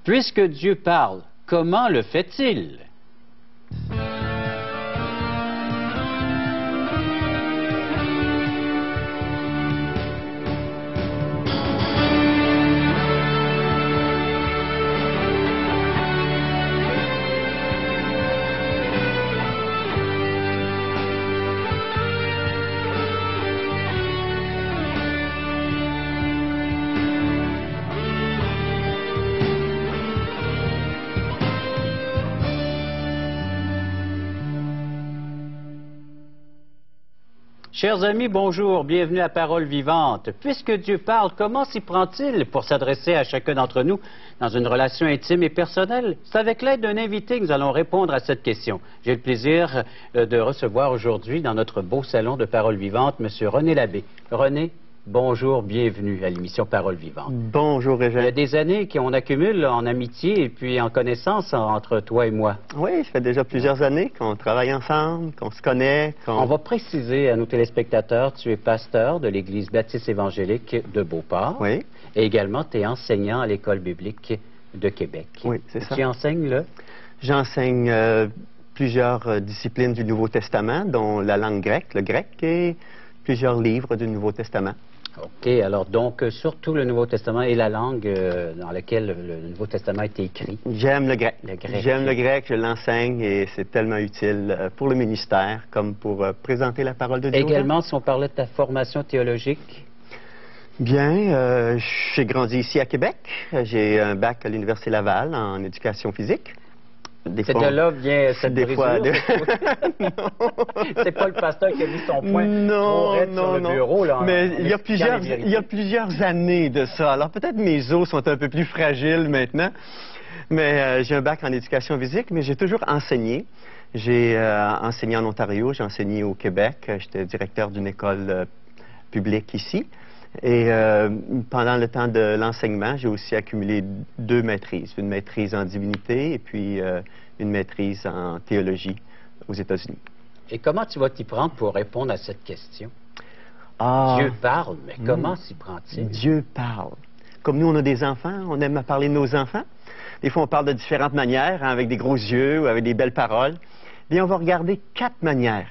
Puisque Dieu parle, comment le fait-il? Chers amis, bonjour, bienvenue à Parole vivante. Puisque Dieu parle, comment s'y prend-il pour s'adresser à chacun d'entre nous dans une relation intime et personnelle? C'est avec l'aide d'un invité que nous allons répondre à cette question. J'ai le plaisir de recevoir aujourd'hui dans notre beau salon de Parole vivante M. René Labbé. René, bonjour, bienvenue à l'émission Parole vivante. Bonjour, Régent. Il y a des années qu'on accumule en amitié et puis en connaissance entre toi et moi. Oui, ça fait déjà plusieurs années qu'on travaille ensemble, qu'on se connaît. On va préciser à nos téléspectateurs, tu es pasteur de l'Église baptiste évangélique de Beauport. Oui. Et également, tu es enseignant à l'École biblique de Québec. Oui, c'est ça. Tu enseignes là? J'enseigne plusieurs disciplines du Nouveau Testament, dont la langue grecque, le grec, et plusieurs livres du Nouveau Testament. OK. Alors, donc, surtout le Nouveau Testament et la langue dans laquelle le Nouveau Testament a été écrit. J'aime le grec. Le grec. J'aime le grec, je l'enseigne et c'est tellement utile pour le ministère comme pour présenter la parole de Dieu. Également, si on parlait de ta formation théologique? Bien, j'ai grandi ici à Québec. J'ai un bac à l'Université Laval en éducation physique. C'est de là vient cette des fois, C'est pas le pasteur qui a mis son poing non, sur le bureau. Là, mais il y a plusieurs années de ça. Alors peut-être mes os sont un peu plus fragiles maintenant. Mais j'ai un bac en éducation physique, mais j'ai toujours enseigné. J'ai enseigné en Ontario, j'ai enseigné au Québec. J'étais directeur d'une école publique ici. Et pendant le temps de l'enseignement, j'ai aussi accumulé 2 maîtrises. Une maîtrise en divinité et puis une maîtrise en théologie aux États-Unis. Et comment tu vas t'y prendre pour répondre à cette question? Ah, Dieu parle, mais comment s'y prend-il? Dieu parle. Comme nous, on a des enfants, on aime parler de nos enfants. Des fois, on parle de différentes manières, hein, avec des gros yeux ou avec des belles paroles. Bien, on va regarder 4 manières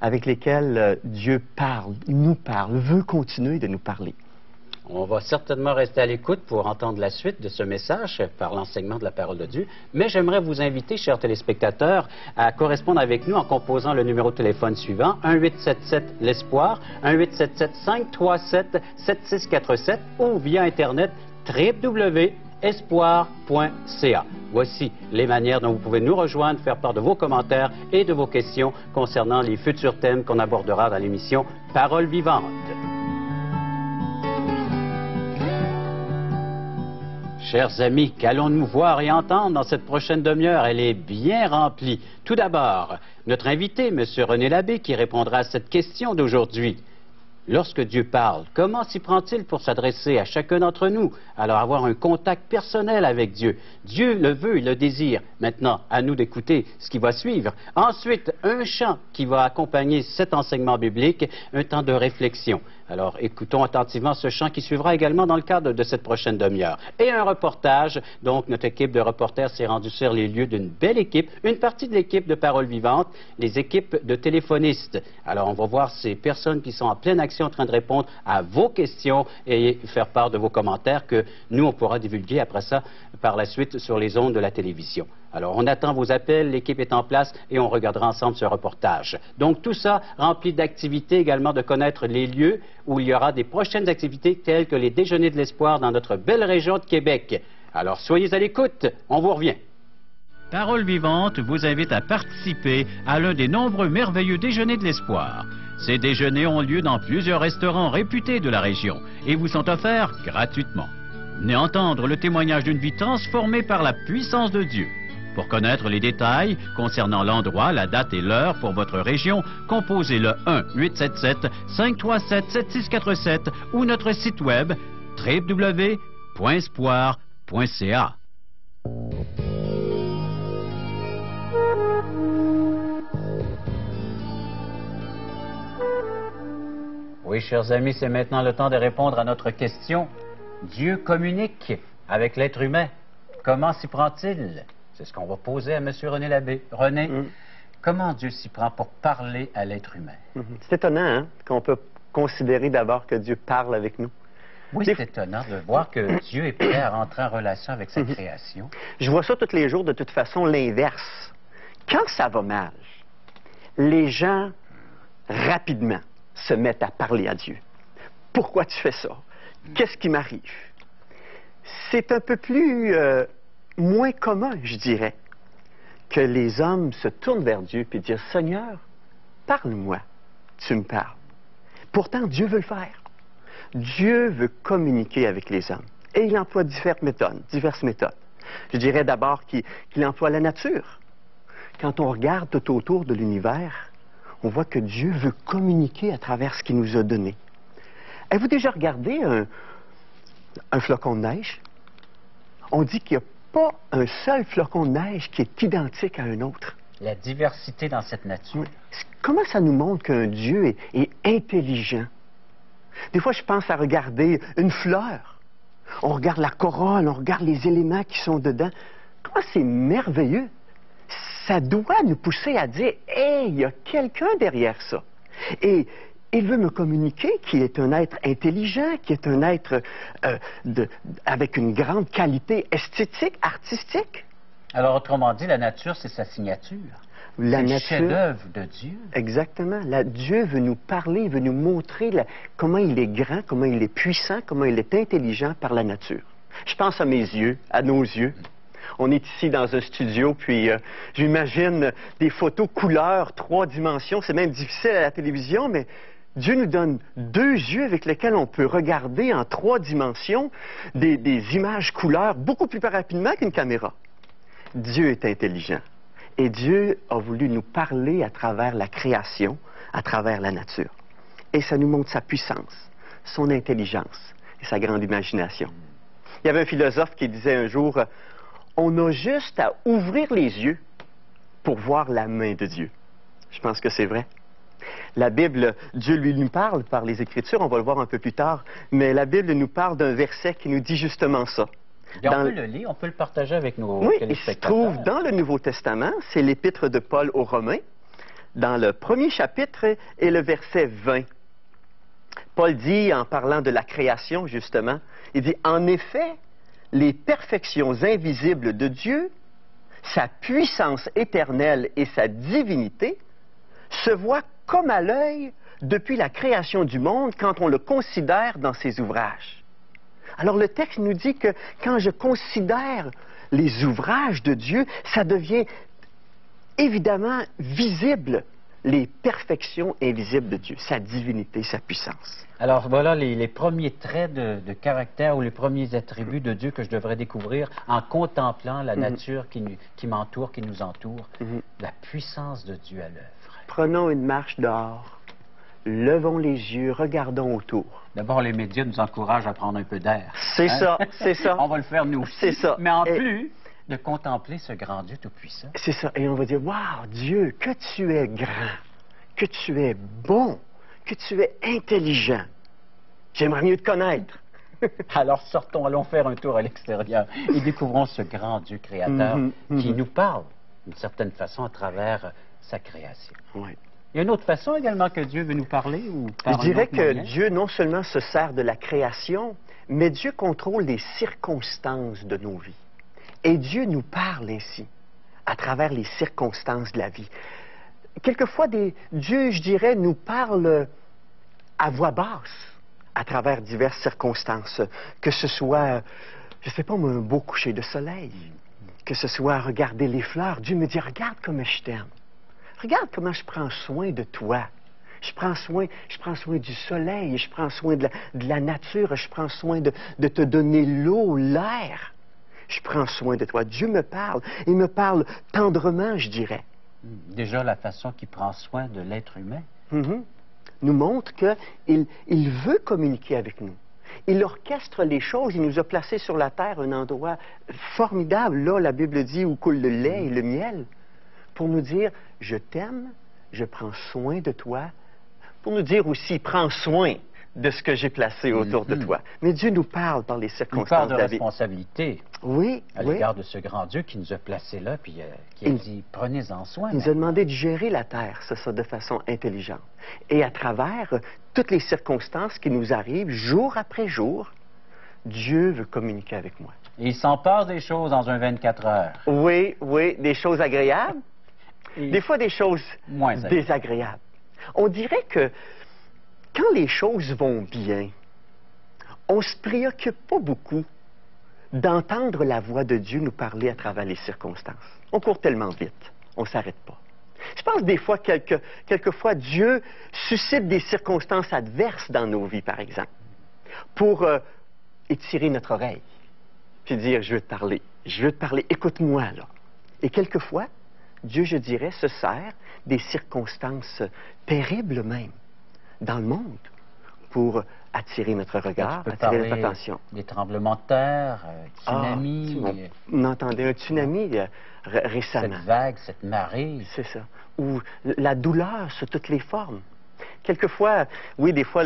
avec lesquels Dieu parle, nous parle, veut continuer de nous parler. On va certainement rester à l'écoute pour entendre la suite de ce message par l'enseignement de la parole de Dieu. Mais j'aimerais vous inviter, chers téléspectateurs, à correspondre avec nous en composant le numéro de téléphone suivant, 1-877-l'Espoir, 1-877-537-7647 ou via Internet www.espoir.ca. Voici les manières dont vous pouvez nous rejoindre, faire part de vos commentaires et de vos questions concernant les futurs thèmes qu'on abordera dans l'émission Parole vivante. Chers amis, qu'allons-nous voir et entendre dans cette prochaine demi-heure? Elle est bien remplie. Tout d'abord, notre invité, M. René Labbé, qui répondra à cette question d'aujourd'hui. Lorsque Dieu parle, comment s'y prend-il pour s'adresser à chacun d'entre nous? Alors avoir un contact personnel avec Dieu. Dieu le veut, il le désire. Maintenant, à nous d'écouter ce qui va suivre. Ensuite, un chant qui va accompagner cet enseignement biblique, un temps de réflexion. Alors, écoutons attentivement ce chant qui suivra également dans le cadre de cette prochaine demi-heure. Et un reportage. Donc, notre équipe de reporters s'est rendue sur les lieux d'une belle équipe, une partie de l'équipe de Parole vivante, les équipes de téléphonistes. Alors, on va voir ces personnes qui sont en pleine action en train de répondre à vos questions et faire part de vos commentaires que nous, on pourra divulguer après ça par la suite sur les ondes de la télévision. Alors, on attend vos appels, l'équipe est en place et on regardera ensemble ce reportage. Donc, tout ça rempli d'activités, également de connaître les lieux où il y aura des prochaines activités telles que les déjeuners de l'espoir dans notre belle région de Québec. Alors, soyez à l'écoute, on vous revient. Parole vivante vous invite à participer à l'un des nombreux merveilleux déjeuners de l'espoir. Ces déjeuners ont lieu dans plusieurs restaurants réputés de la région et vous sont offerts gratuitement. Venez entendre le témoignage d'une vie transformée par la puissance de Dieu. Pour connaître les détails concernant l'endroit, la date et l'heure pour votre région, composez le 1-877-537-7647 ou notre site web www.espoir.ca. Oui, chers amis, c'est maintenant le temps de répondre à notre question. Dieu communique avec l'être humain. Comment s'y prend-il? C'est ce qu'on va poser à M. René Labbé. René, comment Dieu s'y prend pour parler à l'être humain? C'est étonnant hein, qu'on peut considérer d'abord que Dieu parle avec nous. Oui, c'est étonnant de voir que Dieu est prêt à rentrer en relation avec sa création. Je vois ça tous les jours, de toute façon, l'inverse. Quand ça va mal, les gens, rapidement, se mettent à parler à Dieu. Pourquoi tu fais ça? Qu'est-ce qui m'arrive? C'est un peu plus moins commun, je dirais, que les hommes se tournent vers Dieu et disent « Seigneur, parle-moi, tu me parles. » Pourtant, Dieu veut le faire. Dieu veut communiquer avec les hommes. Et il emploie diverses méthodes. Je dirais d'abord qu'il emploie la nature. Quand on regarde tout autour de l'univers, on voit que Dieu veut communiquer à travers ce qu'il nous a donné. Avez-vous déjà regardé un flocon de neige? On dit qu'il n'y a pas un seul flocon de neige qui est identique à un autre. La diversité dans cette nature. Comment ça nous montre qu'un Dieu est intelligent? Des fois, je pense à regarder une fleur. On regarde la corolle, on regarde les éléments qui sont dedans. Comment c'est merveilleux! Ça doit nous pousser à dire « Hey, il y a quelqu'un derrière ça. » Et il veut me communiquer qu'il est un être intelligent, qu'il est un être avec une grande qualité esthétique, artistique. Alors, autrement dit, la nature, c'est sa signature. La nature, le chef-d'œuvre de Dieu. Exactement. Dieu veut nous parler, il veut nous montrer comment il est grand, comment il est puissant, comment il est intelligent par la nature. Je pense à mes yeux, à nos yeux. On est ici dans un studio, puis j'imagine des photos couleurs, 3 dimensions. C'est même difficile à la télévision, mais Dieu nous donne 2 yeux avec lesquels on peut regarder en 3 dimensions des images couleurs beaucoup plus rapidement qu'une caméra. Dieu est intelligent. Et Dieu a voulu nous parler à travers la création, à travers la nature. Et ça nous montre sa puissance, son intelligence et sa grande imagination. Il y avait un philosophe qui disait un jour, on a juste à ouvrir les yeux pour voir la main de Dieu. Je pense que c'est vrai. La Bible, Dieu lui nous parle par les Écritures, on va le voir un peu plus tard, mais la Bible nous parle d'un verset qui nous dit justement ça. Et on peut le lire, on peut le partager avec nos téléspectateurs. Il se trouve dans le Nouveau Testament, c'est l'Épître de Paul aux Romains, dans le 1er chapitre et le verset 20. Paul dit, en parlant de la création, justement, il dit « En effet, les perfections invisibles de Dieu, sa puissance éternelle et sa divinité, se voient comme à l'œil depuis la création du monde quand on le considère dans ses ouvrages. » Alors le texte nous dit que quand je considère les ouvrages de Dieu, ça devient évidemment visible, les perfections invisibles de Dieu, sa divinité, sa puissance. Alors voilà les premiers traits de caractère ou les premiers attributs de Dieu que je devrais découvrir en contemplant la nature qui m'entoure, qui nous entoure, la puissance de Dieu à l'œuvre. Prenons une marche dehors. Levons les yeux, regardons autour. D'abord, les médias nous encouragent à prendre un peu d'air. C'est ça, c'est ça. On va le faire nous aussi. C'est ça. Mais en plus de contempler ce grand Dieu tout-puissant. C'est ça. Et on va dire, waouh, Dieu, que tu es grand, que tu es bon, que tu es intelligent. J'aimerais mieux te connaître. Alors sortons, allons faire un tour à l'extérieur et découvrons ce grand Dieu créateur qui nous parle d'une certaine façon à travers sa création. Oui. Il y a une autre façon également que Dieu veut nous parler ou par Je dirais que moyen? Dieu non seulement se sert de la création, mais Dieu contrôle les circonstances de nos vies. Et Dieu nous parle ainsi, à travers les circonstances de la vie. Quelquefois, Dieu, je dirais, nous parle à voix basse, à travers diverses circonstances. Que ce soit, je ne sais pas, un beau coucher de soleil, que ce soit regarder les fleurs. Dieu me dit, regarde comme je t'aime. Regarde comment je prends soin de toi. Je prends soin du soleil, je prends soin de la nature, je prends soin de te donner l'eau, l'air. Je prends soin de toi. Dieu me parle. Il me parle tendrement, je dirais. Déjà, la façon qu'il prend soin de l'être humain. Nous montre qu'il veut communiquer avec nous. Il orchestre les choses. Il nous a placés sur la terre un endroit formidable. Là, la Bible dit, où coule le lait et le miel. Pour nous dire, je t'aime, je prends soin de toi. Pour nous dire aussi, prends soin de ce que j'ai placé autour de toi. Mais Dieu nous parle par les circonstances. Il parle de la vie. responsabilité. Oui, à l'égard de ce grand Dieu qui nous a placés là, puis qui a dit, prenez-en soin. Il nous a demandé de gérer la terre, ça, de façon intelligente. Et à travers toutes les circonstances qui nous arrivent, jour après jour, Dieu veut communiquer avec moi. Et il s'en passe des choses dans un 24 heures. Oui, oui, des choses agréables, des fois des choses moins désagréables. On dirait que quand les choses vont bien, on ne se préoccupe pas beaucoup d'entendre la voix de Dieu nous parler à travers les circonstances. On court tellement vite, on ne s'arrête pas. Je pense des fois, quelquefois, Dieu suscite des circonstances adverses dans nos vies, par exemple, pour étirer notre oreille, puis dire, je veux te parler, écoute-moi, là. Et quelquefois, Dieu, je dirais, se sert des circonstances terribles même, dans le monde, pour attirer notre regard, attirer notre attention. Des tremblements de terre, tsunamis. On entendait un tsunami récemment. Cette vague, cette marée. C'est ça. Ou la douleur sous toutes les formes. Quelquefois, oui, des fois,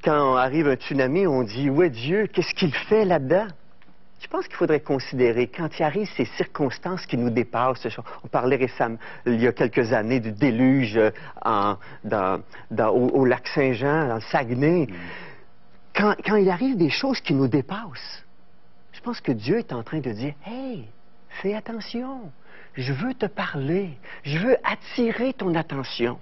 quand arrive un tsunami, on dit, ouais, Dieu, qu'est-ce qu'il fait là-dedans? Je pense qu'il faudrait considérer, quand il arrive ces circonstances qui nous dépassent, on parlait récemment, il y a quelques années, du déluge au lac Saint-Jean, dans le Saguenay. Quand il arrive des choses qui nous dépassent, je pense que Dieu est en train de dire, « Hey, fais attention, je veux te parler, je veux attirer ton attention. »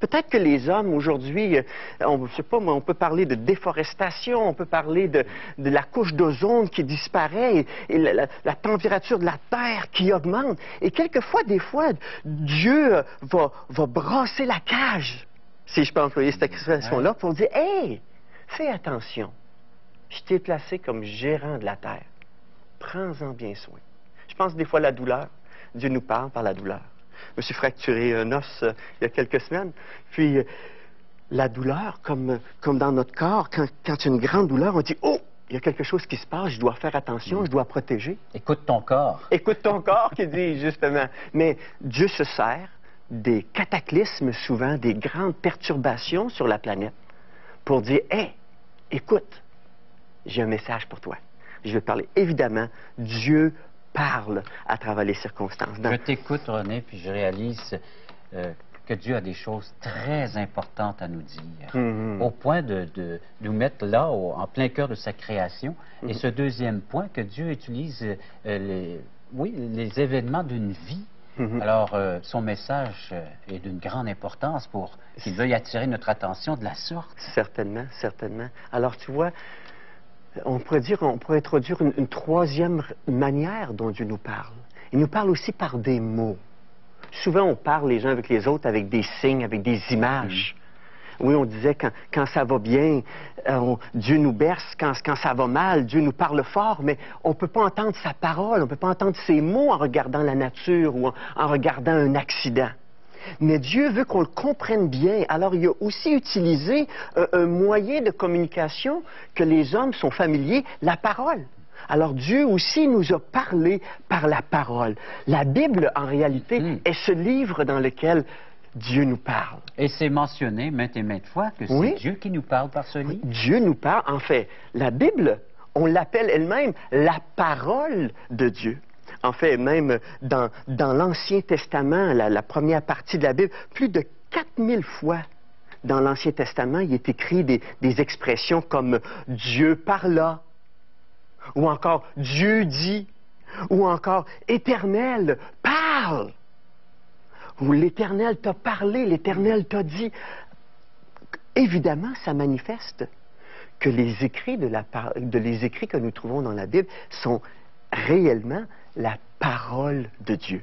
Peut-être que les hommes aujourd'hui, je sais pas, on peut parler de déforestation, on peut parler de la couche d'ozone qui disparaît et la température de la terre qui augmente. Et quelquefois, des fois, Dieu va brasser la cage, si je peux employer cette expression-là, pour dire, « Hey, fais attention, je t'ai placé comme gérant de la terre. Prends-en bien soin. » Je pense des fois la douleur, Dieu nous parle par la douleur. Je me suis fracturé un os il y a quelques semaines. Puis, la douleur, comme dans notre corps, quand il y a une grande douleur, on dit « Oh, il y a quelque chose qui se passe, je dois faire attention, je dois protéger. » Écoute ton corps. Écoute ton corps, qui dit justement. Mais Dieu se sert des cataclysmes, souvent des grandes perturbations sur la planète, pour dire « Hey, écoute, j'ai un message pour toi. Je vais te parler. » Évidemment, Dieu parle à travers les circonstances. Je t'écoute, René, puis je réalise que Dieu a des choses très importantes à nous dire, au point de nous mettre là, en plein cœur de sa création. Et ce deuxième point, que Dieu utilise les événements d'une vie. Alors, son message est d'une grande importance pour qu'il veuille attirer notre attention de la sorte. Certainement, certainement. Alors, tu vois, on pourrait introduire une troisième manière dont Dieu nous parle. Il nous parle aussi par des mots. Souvent, on parle les uns avec les autres avec des signes, avec des images. Oui, on disait quand ça va bien, Dieu nous berce. Quand ça va mal, Dieu nous parle fort, mais on ne peut pas entendre sa parole, on ne peut pas entendre ses mots en regardant la nature ou en regardant un accident. Mais Dieu veut qu'on le comprenne bien. Alors, il a aussi utilisé un moyen de communication que les hommes sont familiers, la parole. Alors, Dieu aussi nous a parlé par la parole. La Bible, en réalité, est ce livre dans lequel Dieu nous parle. Et c'est mentionné maintes et maintes fois que c'est Dieu qui nous parle par ce livre. Dieu nous parle. En fait, la Bible, on l'appelle elle-même la parole de Dieu. En fait, même dans l'Ancien Testament, la première partie de la Bible, plus de 4000 fois dans l'Ancien Testament, il est écrit des expressions comme « Dieu parla » ou encore « Dieu dit » ou encore « Éternel parle » ou « L'Éternel t'a parlé, l'Éternel t'a dit ». Évidemment, ça manifeste que les écrits que nous trouvons dans la Bible sont réellement la parole de Dieu.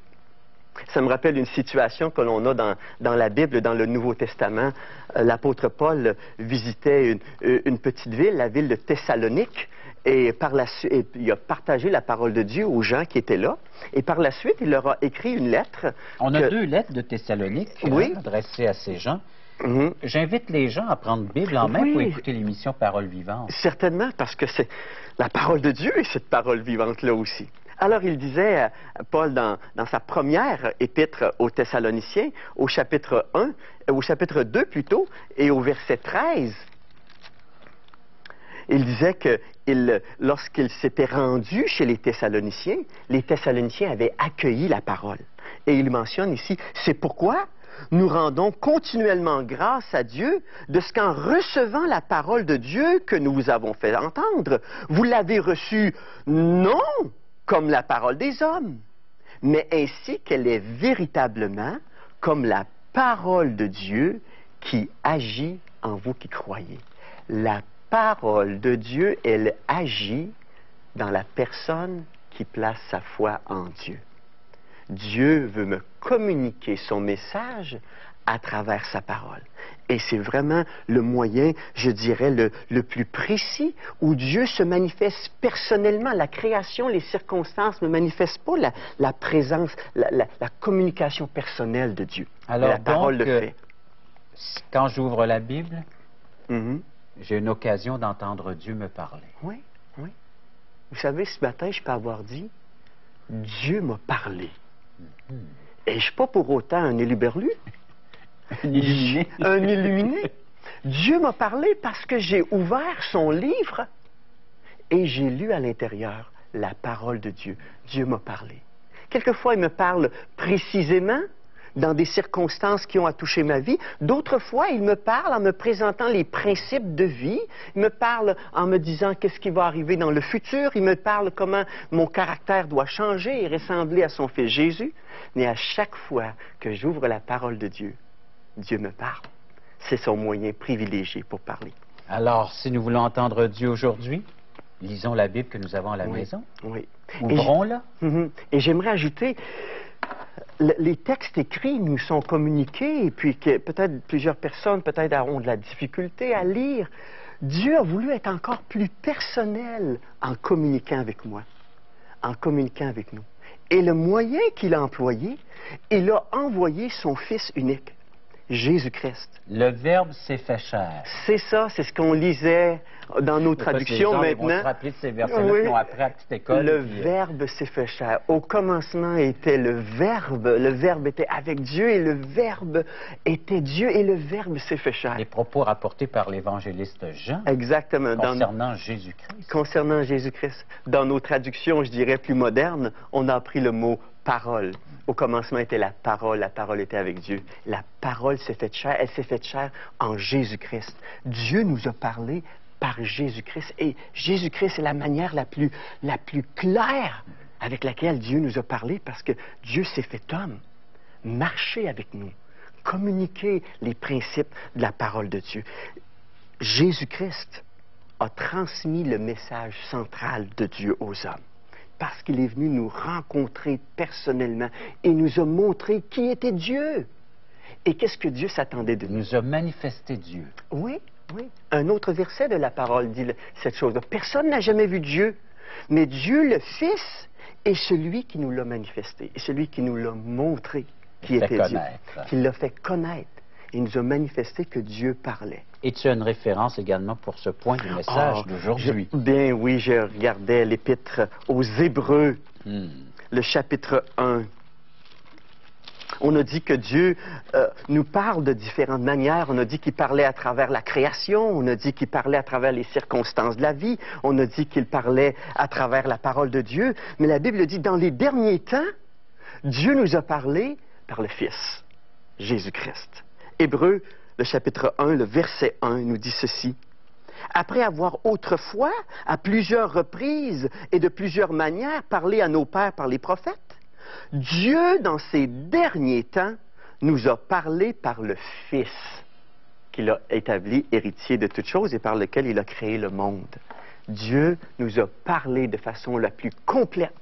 Ça me rappelle une situation que l'on a dans la Bible, dans le Nouveau Testament. L'apôtre Paul visitait une petite ville, la ville de Thessalonique, et par la suite, il a partagé la parole de Dieu aux gens qui étaient là. Et par la suite, il leur a écrit une lettre. On a 2 lettres de Thessalonique adressées à ces gens. J'invite les gens à prendre Bible en main pour écouter l'émission Parole vivante. Certainement, parce que c'est la parole de Dieu et cette parole vivante-là aussi. Alors, il disait, Paul, dans sa première épître aux Thessaloniciens, au chapitre 2 plutôt, et au verset 13, Il disait que lorsqu'il s'était rendu chez les Thessaloniciens avaient accueilli la parole. Et il mentionne ici, c'est pourquoi nous rendons continuellement grâce à Dieu de ce qu'en recevant la parole de Dieu que nous vous avons fait entendre, vous l'avez reçue non comme la parole des hommes, mais ainsi qu'elle est véritablement comme la parole de Dieu qui agit en vous qui croyez. La parole de Dieu, elle agit dans la personne qui place sa foi en Dieu. Dieu veut me communiquer son message à travers sa parole. Et c'est vraiment le moyen, je dirais, le plus précis où Dieu se manifeste personnellement. La création, les circonstances ne manifestent pas la présence, la communication personnelle de Dieu. Alors, la parole donc, le fait. Quand j'ouvre la Bible, j'ai une occasion d'entendre Dieu me parler. Oui, oui. Vous savez, ce matin, je peux avoir dit, Dieu m'a parlé. Et je ne suis pas pour autant un éluberlu. Un illuminé. Un illuminé. Dieu m'a parlé parce que j'ai ouvert son livre et j'ai lu à l'intérieur la parole de Dieu. Dieu m'a parlé. Quelquefois, il me parle précisément dans des circonstances qui ont à toucher ma vie. D'autres fois, il me parle en me présentant les principes de vie. Il me parle en me disant qu'est-ce qui va arriver dans le futur. Il me parle comment mon caractère doit changer et ressembler à son Fils Jésus. Mais à chaque fois que j'ouvre la parole de Dieu, Dieu me parle. C'est son moyen privilégié pour parler. Alors, si nous voulons entendre Dieu aujourd'hui, lisons la Bible que nous avons à la maison. Oui. Ouvrons-la. Et j'aimerais ajouter, les textes écrits nous sont communiqués, et puis que peut-être plusieurs personnes peut-être auront de la difficulté à lire. Dieu a voulu être encore plus personnel en communiquant avec moi, en communiquant avec nous. Et le moyen qu'il a employé, il a envoyé son Fils unique, Jésus-Christ. Le Verbe s'est fait chair. C'est ça, c'est ce qu'on lisait dans nos traductions maintenant. Ils vont se rappeler de ces versets-là qu'ils ont appris à petite école. Le Verbe s'est fait chair. Au commencement était le Verbe était avec Dieu et le Verbe était Dieu et le Verbe s'est fait chair. Les propos rapportés par l'évangéliste Jean. Exactement. Concernant Jésus-Christ. Concernant Jésus-Christ. Dans nos traductions, je dirais plus modernes, on a appris le mot parole. Au commencement était la parole était avec Dieu. La parole s'est faite chair, elle s'est faite chair en Jésus-Christ. Dieu nous a parlé par Jésus-Christ. Et Jésus-Christ est la manière la plus claire avec laquelle Dieu nous a parlé parce que Dieu s'est fait homme, marcher avec nous, communiquer les principes de la parole de Dieu. Jésus-Christ a transmis le message central de Dieu aux hommes. Parce qu'il est venu nous rencontrer personnellement et nous a montré qui était Dieu. Et qu'est-ce que Dieu s'attendait de nous? Il nous a manifesté Dieu. Oui, oui. Un autre verset de la parole dit cette chose-là. Personne n'a jamais vu Dieu, mais Dieu le Fils est celui qui nous l'a manifesté, et celui qui nous l'a montré qui était Dieu, qui l'a fait connaître. Il nous a manifesté que Dieu parlait. Et tu as une référence également pour ce point du message d'aujourd'hui. Bien oui, je regardais l'épître aux Hébreux, le chapitre 1. On a dit que Dieu nous parle de différentes manières. On a dit qu'il parlait à travers la création. On a dit qu'il parlait à travers les circonstances de la vie. On a dit qu'il parlait à travers la parole de Dieu. Mais la Bible dit, dans les derniers temps, Dieu nous a parlé par le Fils, Jésus-Christ. Hébreux, le chapitre 1, le verset 1, nous dit ceci. Après avoir autrefois, à plusieurs reprises et de plusieurs manières, parlé à nos pères par les prophètes, Dieu, dans ces derniers temps, nous a parlé par le Fils, qu'il a établi héritier de toutes choses et par lequel il a créé le monde. Dieu nous a parlé de façon la plus complète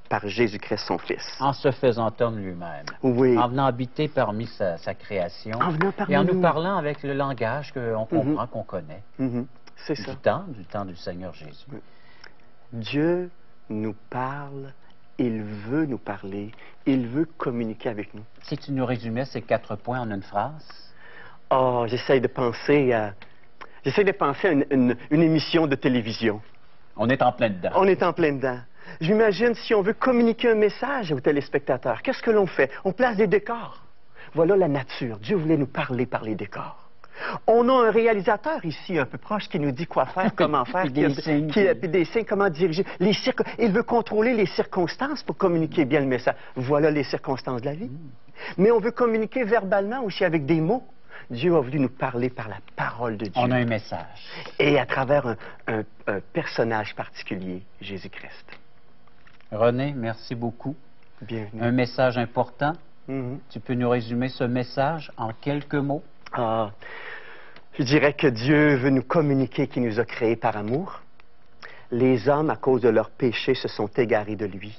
par Jésus-Christ, son Fils. En se faisant homme lui-même. Oui. En venant habiter parmi sa création. En venant parmi et en nous parlant avec le langage qu'on comprend, qu'on connaît. C'est ça. Du temps du Seigneur Jésus. Dieu nous parle, il veut nous parler, il veut communiquer avec nous. Si tu nous résumais ces 4 points en une phrase? Oh, j'essaie de penser à une émission de télévision. On est en plein dedans. On est en plein dedans. J'imagine si on veut communiquer un message aux téléspectateurs, qu'est-ce que l'on fait? On place des décors. Voilà la nature. Dieu voulait nous parler par les décors. On a un réalisateur ici, un peu proche, qui nous dit quoi faire, comment faire, puis des signes, puis des signes, comment diriger. Il veut contrôler les circonstances pour communiquer bien le message. Voilà les circonstances de la vie. Mais on veut communiquer verbalement aussi avec des mots. Dieu a voulu nous parler par la parole de Dieu. On a un message. Et à travers un personnage particulier, Jésus-Christ. René, merci beaucoup. Bienvenue. Un message important. Mhm. Tu peux nous résumer ce message en quelques mots? Ah, je dirais que Dieu veut nous communiquer qu'il nous a créés par amour. Les hommes, à cause de leurs péchés, se sont égarés de lui.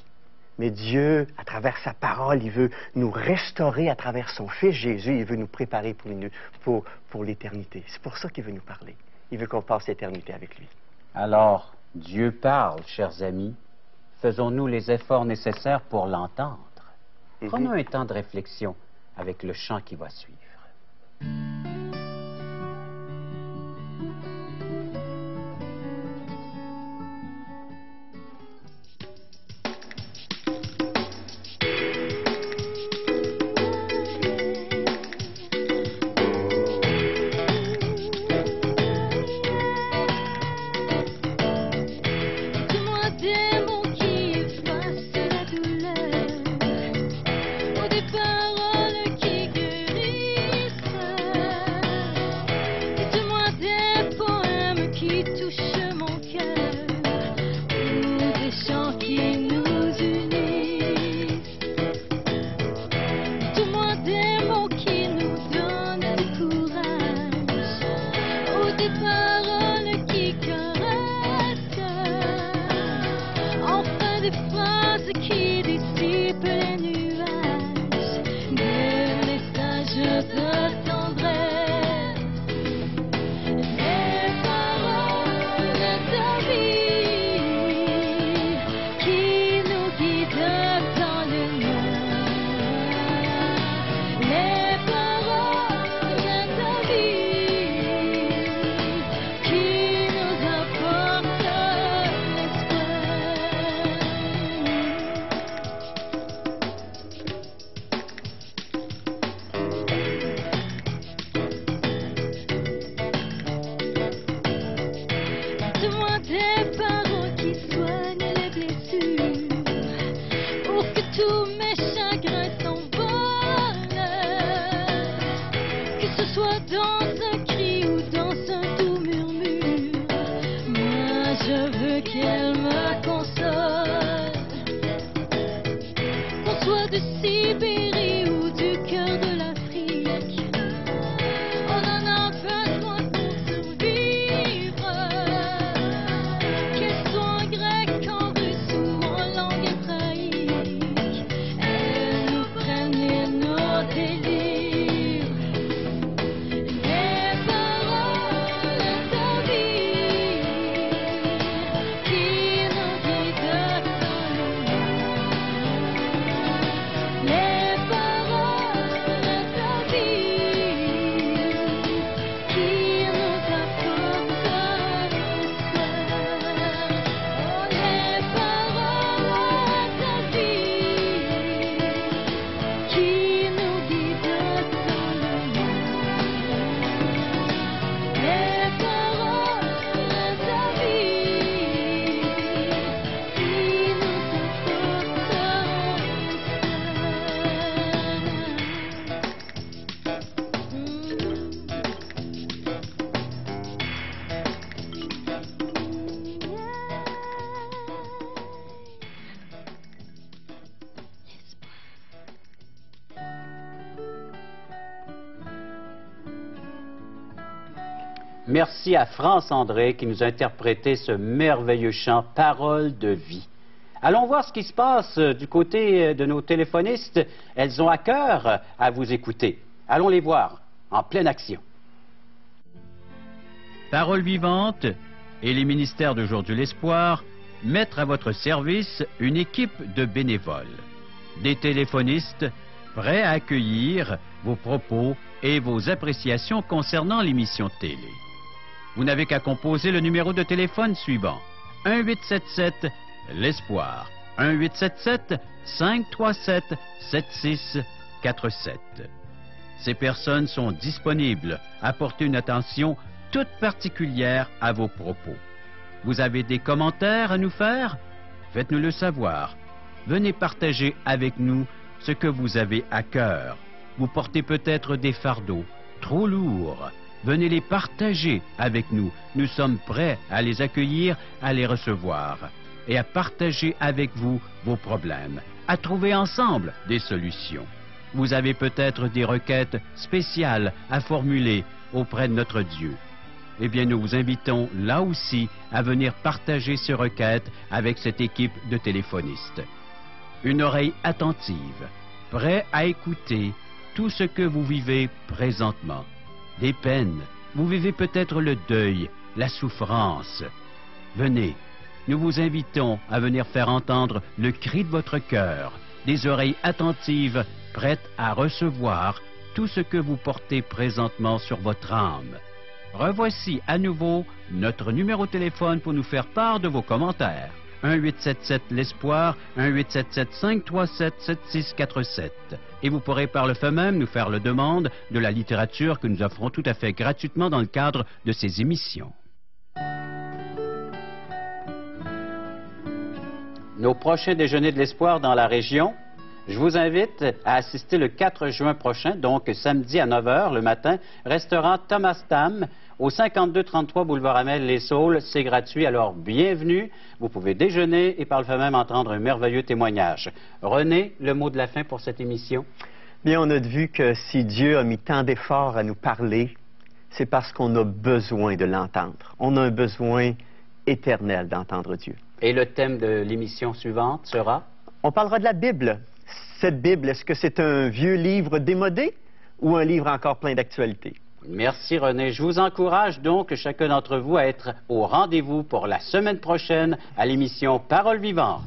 Mais Dieu, à travers sa parole, il veut nous restaurer à travers son Fils Jésus. Il veut nous préparer pour l'éternité. C'est pour ça qu'il veut nous parler. Il veut qu'on passe l'éternité avec lui. Alors, Dieu parle, chers amis. Faisons-nous les efforts nécessaires pour l'entendre. Prenons un temps de réflexion avec le chant qui va suivre. Merci à France André qui nous a interprété ce merveilleux chant « Parole de vie ». Allons voir ce qui se passe du côté de nos téléphonistes. Elles ont à cœur à vous écouter. Allons les voir en pleine action. Parole vivante et les ministères d'Aujourd'hui l'Espoir mettent à votre service une équipe de bénévoles. Des téléphonistes prêts à accueillir vos propos et vos appréciations concernant l'émission télé. Vous n'avez qu'à composer le numéro de téléphone suivant. 1-877 l'Espoir. 1-877-537-7647. Ces personnes sont disponibles à porter une attention toute particulière à vos propos. Vous avez des commentaires à nous faire? Faites-nous le savoir. Venez partager avec nous ce que vous avez à cœur. Vous portez peut-être des fardeaux trop lourds. Venez les partager avec nous. Nous sommes prêts à les accueillir, à les recevoir et à partager avec vous vos problèmes, à trouver ensemble des solutions. Vous avez peut-être des requêtes spéciales à formuler auprès de notre Dieu. Eh bien, nous vous invitons là aussi à venir partager ces requêtes avec cette équipe de téléphonistes. Une oreille attentive, prêt à écouter tout ce que vous vivez présentement. Des peines, vous vivez peut-être le deuil, la souffrance. Venez, nous vous invitons à venir faire entendre le cri de votre cœur, des oreilles attentives, prêtes à recevoir tout ce que vous portez présentement sur votre âme. Revoici à nouveau notre numéro de téléphone pour nous faire part de vos commentaires. 1-877-L'Espoir, 1-877-537-7647. Et vous pourrez par le fait même nous faire la demande de la littérature que nous offrons tout à fait gratuitement dans le cadre de ces émissions. Nos prochains déjeuners de l'Espoir dans la région, je vous invite à assister le 4 juin prochain, donc samedi à 9 h le matin, restaurant Thomas Tam, au 5233 boulevard Amel Les Saules. C'est gratuit, alors bienvenue. Vous pouvez déjeuner et par le fait même entendre un merveilleux témoignage. René, le mot de la fin pour cette émission? Bien, on a vu que si Dieu a mis tant d'efforts à nous parler, c'est parce qu'on a besoin de l'entendre. On a un besoin éternel d'entendre Dieu. Et le thème de l'émission suivante sera? On parlera de la Bible. Cette Bible, est-ce que c'est un vieux livre démodé ou un livre encore plein d'actualité? Merci René. Je vous encourage donc chacun d'entre vous à être au rendez-vous pour la semaine prochaine à l'émission Parole vivante.